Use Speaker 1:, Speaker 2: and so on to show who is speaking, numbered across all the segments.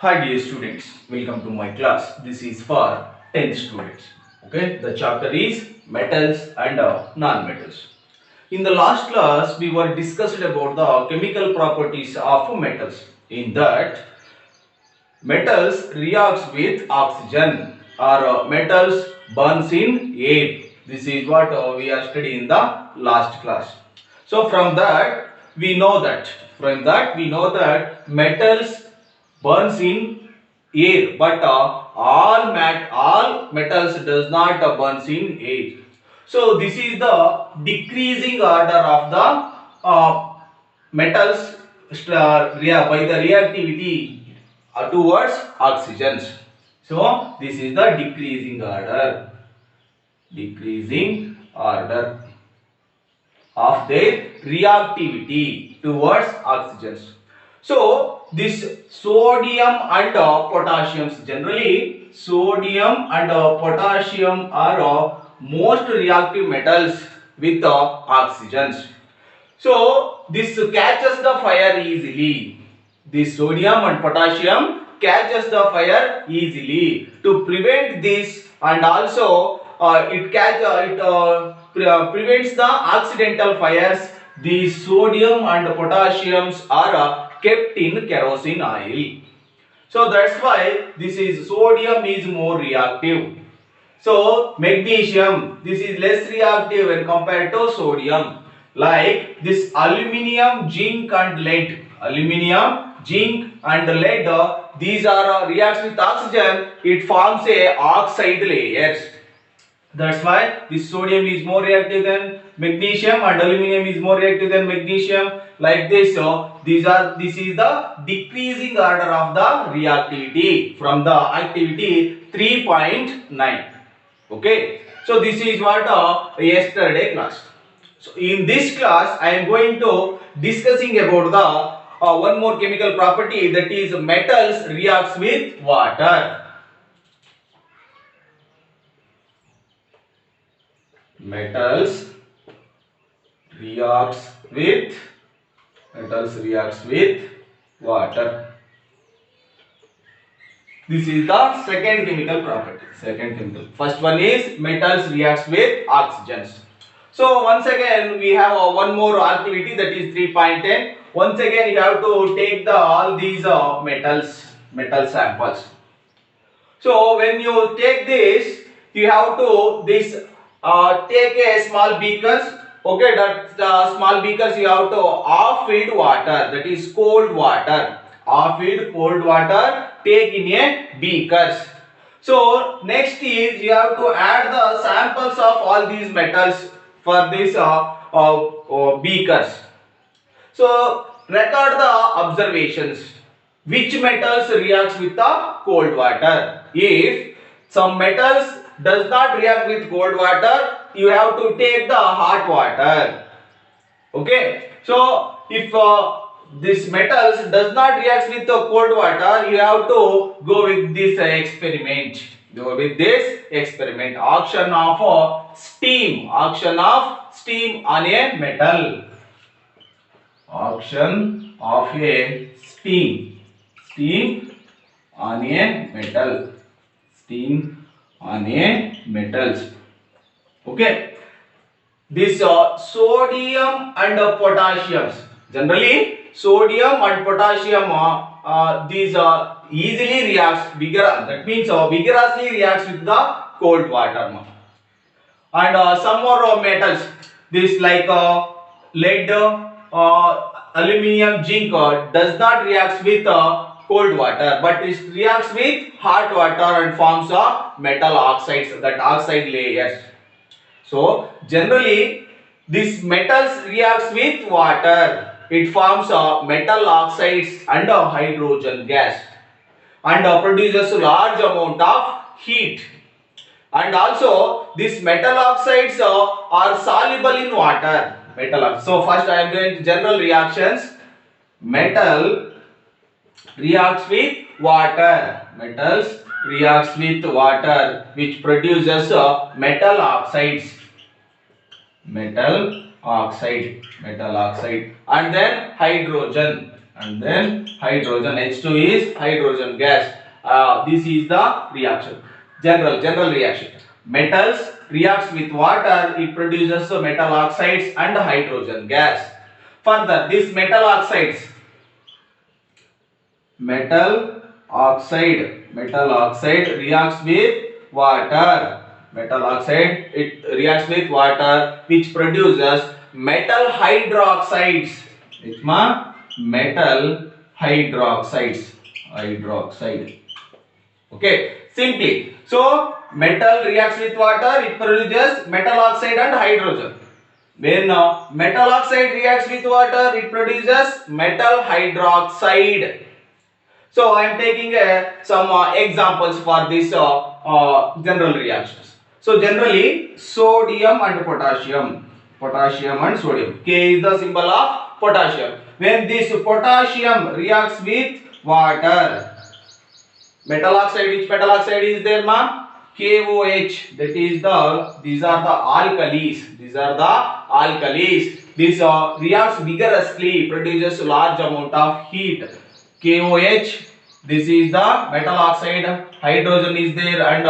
Speaker 1: Hi dear students, welcome to my class. This is for 10th students. Okay, the chapter is metals and non-metals. In the last class, we were discussed about the chemical properties of metals. In that, metals reacts with oxygen or metals burns in air. This is what we are studying in the last class. So from that we know that metals burns in air, but all metals does not burns in air. So this is the decreasing order of the metals by the reactivity towards oxygens. So this is the decreasing order of their reactivity towards oxygens. So this sodium and potassiums, generally sodium and potassium are most reactive metals with oxygens. So this catches the fire easily. This sodium and potassium catches the fire easily. To prevent this, and also prevents the accidental fires. These sodium and potassiums are kept in kerosene oil. So that's why this is sodium is more reactive. So magnesium, this is less reactive when compared to sodium. Like this aluminium, zinc and lead. Aluminium, zinc and lead, these are reacts with oxygen. It forms a oxide layers. That's why this sodium is more reactive than magnesium and aluminium is more reactive than magnesium. Like this, so this is the decreasing order of the reactivity from the activity 3.9. Okay, so this is what yesterday class. So in this class I am going to discussing about the one more chemical property, that is metals reacts with water. Metals reacts with water. This is the second chemical property. First one is metals reacts with oxygens. So once again we have one more activity, that is 3.10. Once again you have to take all these metal samples. So when you take this, you have to take a small beakers. Okay, that small beakers you have to half filled water, that is cold water. Half filled cold water take in a beakers. So next is you have to add the samples of all these metals for this beakers. So record the observations. Which metals reacts with the cold water? If some metals does not react with cold water, you have to take the hot water. Okay. So if this metals does not react with the cold water, you have to go with this experiment. Action of steam. Action of steam on a metal. Action of a steam on a metal. Okay, this sodium and potassium, generally sodium and potassium these easily reacts that means vigorously reacts with the cold water. And some more metals, this like lead, aluminium, zinc does not react with cold water, but it reacts with hot water and forms metal oxides, that oxide layers. So generally these metals reacts with water. It forms metal oxides and hydrogen gas, and produces a large amount of heat. And also these metal oxides are soluble in water. So first I am going to general reactions. Metal reacts with water. Metals reacts with water, which produces metal oxides. Metal oxide, and then hydrogen. and then hydrogen. H2 is hydrogen gas. This is the reaction. General reaction. Metals reacts with water, it produces metal oxides and hydrogen gas. Further, these metal oxide reacts with water. Metal oxide, it reacts with water, which produces metal hydroxides. It's metal hydroxide. Okay, simply. So metal reacts with water, it produces metal oxide and hydrogen. When metal oxide reacts with water, it produces metal hydroxide. So I am taking some examples for this general reactions. So generally sodium and potassium and sodium. K is the symbol of potassium. When this potassium reacts with water, metal oxide, which metal oxide is there, ma? KOH. That is these are the alkalis. This reacts vigorously, produces large amount of heat. KOH. This is the metal oxide. Hydrogen is there and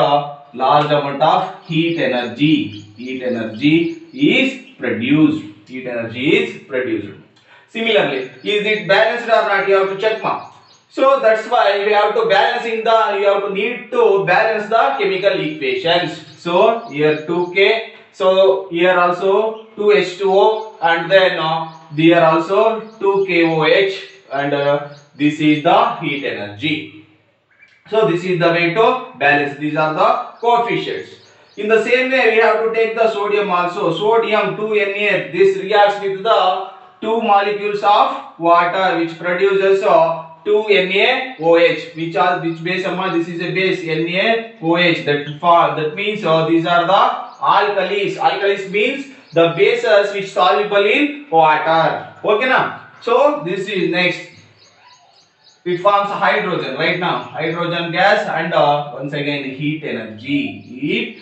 Speaker 1: large amount of heat energy. Heat energy is produced. Similarly, is it balanced or not? You have to check, ma. So that's why we have to need to balance the chemical equations. So here 2K, so here also 2H2O, and then here also 2KOH, and this is the heat energy. So this is the way to balance. These are the coefficients. In the same way, we have to take the sodium also. Sodium 2Na. This reacts with the two molecules of water, which produces 2NaOH, which base, this is a base NaOH. That means these are the alkalis. Alkalis means the bases which soluble in water. Okay, na? So this is next. It forms hydrogen right now. Hydrogen gas and once again heat energy.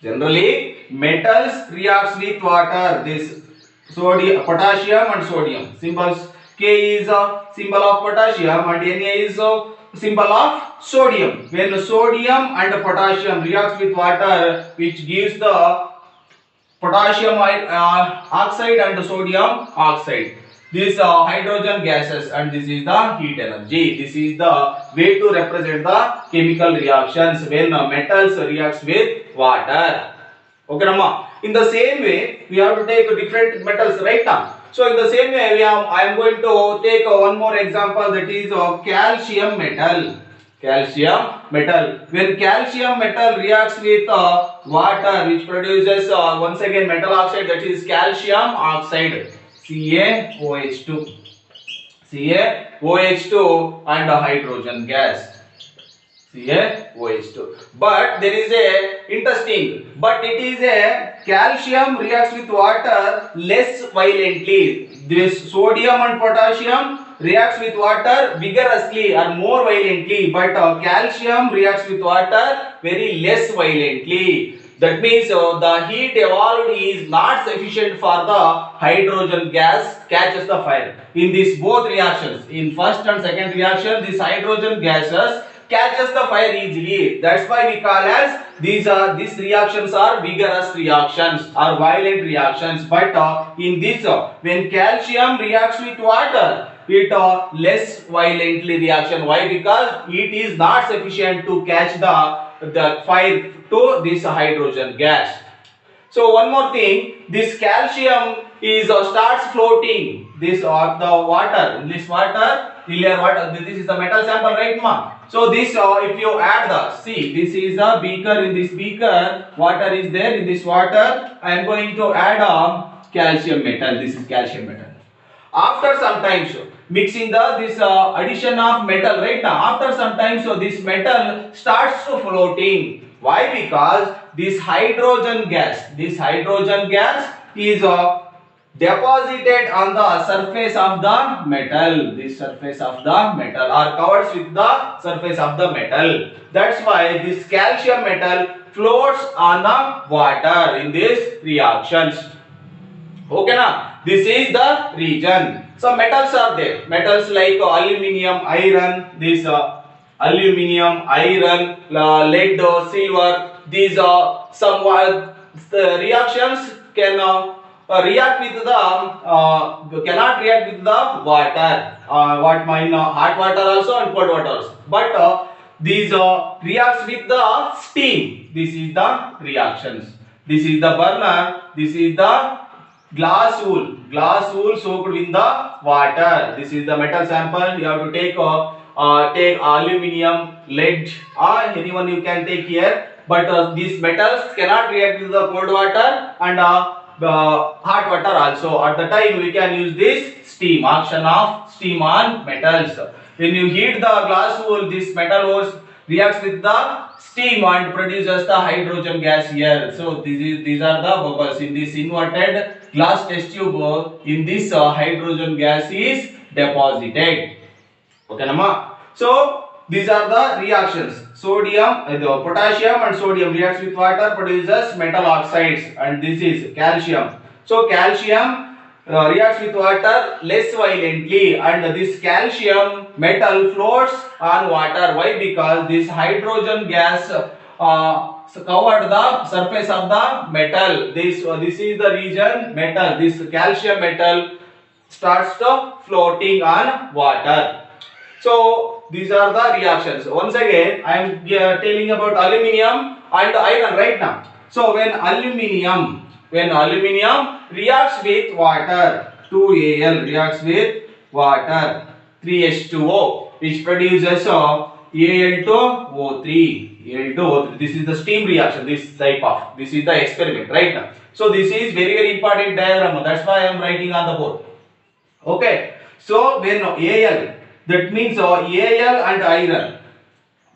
Speaker 1: Generally, metals reacts with water. This potassium and sodium. Symbols. K is a symbol of potassium and Na is a symbol of sodium. When sodium and potassium reacts with water, which gives the potassium oxide and sodium oxide. These are hydrogen gases and this is the heat energy. This is the way to represent the chemical reactions when metals reacts with water. Okay, Ramma. In the same way, we have to take different metals right now. So in the same way, I am going to take one more example, that is calcium metal. When calcium metal reacts with water, which produces once again metal oxide, that is calcium oxide, CaOH2 and hydrogen gas. CaOH2. But there is a interesting, but it is a calcium reacts with water less violently. This sodium and potassium reacts with water vigorously or more violently, but calcium reacts with water very less violently. That means the heat evolved is not sufficient for the hydrogen gas catches the fire. In these both reactions, in first and second reaction, these hydrogen gases catches the fire easily. That's why we call as these reactions are vigorous reactions or violent reactions. But in this, when calcium reacts with water, it less violently reaction. Why? Because it is not sufficient to catch the fire to this hydrogen gas. So one more thing, this calcium is starts floating. This the water. In this water, clear water. This is the metal sample, right, ma? So this, if you add this is a beaker. In this beaker, water is there. In this water, I am going to add calcium metal. This is calcium metal. After some time, mixing this addition of metal, right now, after some time, this metal starts to floating. Why? Because this hydrogen gas is deposited on the surface of the metal. This surface of the metal or covers with the surface of the metal. That's why this calcium metal floats on the water in these reactions. Okay, na? This is the region. Some metals are there. Metals like aluminium, iron. This aluminium, iron, lead, silver. These are some the reactions can react with the cannot react with the water. What mine hot water also and cold water also. But these reacts with the steam. This is the reactions. This is the burner. This is the glass wool. Glass wool soaked in the water. This is the metal sample. You have to take aluminium, lead, anyone you can take here. But these metals cannot react with the cold water and hot water also. At the time we can use this steam, action of steam on metals. When you heat the glass wool, this metal ores reacts with the steam and produces the hydrogen gas here. So these are the bubbles in this inverted glass test tube. In this hydrogen gas is deposited. Okay, Nama. So these are the reactions. Sodium, potassium and sodium reacts with water, produces metal oxides, and this is calcium. So calcium reacts with water less violently, and this calcium metal floats on water. Why? Because this hydrogen gas covered the surface of the metal. This is the region metal. This calcium metal starts to floating on water. So these are the reactions. Once again, I am telling about aluminium and iron right now. So when aluminium reacts with water, 2Al reacts with water, 3H2O, which produces Al2O3. Al2O3. This is the steam reaction. This is the experiment right now. So this is very important diagram. That's why I am writing on the board. Okay. So when Al, that means Al and iron,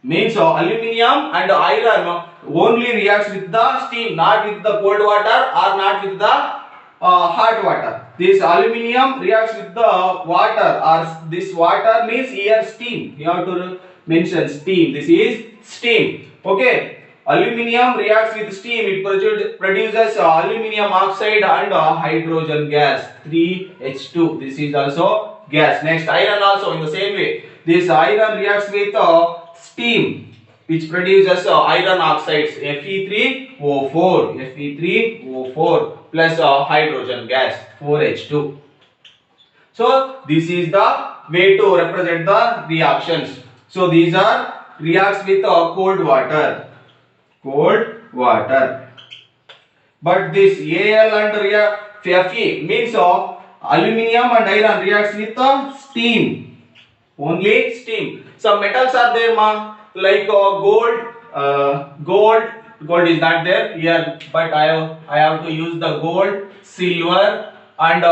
Speaker 1: means aluminium and iron only reacts with the steam, not with the cold water or not with the hot water. This aluminium reacts with the water, or this water means here steam. You have to mention steam. This is steam. Okay. Aluminium reacts with steam. It produces aluminium oxide and hydrogen gas, 3H2. This is also gas. Next, iron also in the same way. This iron reacts with steam, which produces iron oxides, Fe3O4 plus hydrogen gas, 4H2. So this is the way to represent the reactions. So these are reacts with cold water. But this Al and Fe means aluminium and iron reacts with steam, only steam. Some metals are there, like gold. Gold is not there here, but I have to use the gold, silver and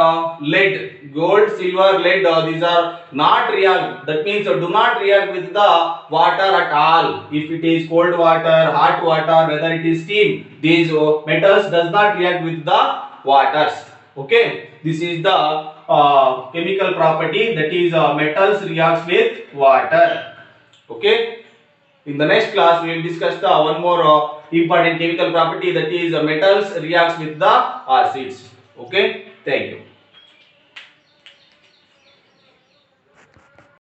Speaker 1: lead. Gold, silver, lead, these are not react. That means do not react with the water at all. If it is cold water, hot water, whether it is steam, these metals does not react with the waters. Okay, this is the chemical property, that is metals reacts with water. Okay, in the next class we will discuss the one more important chemical property, that is metals reacts with the acids. Okay, thank you.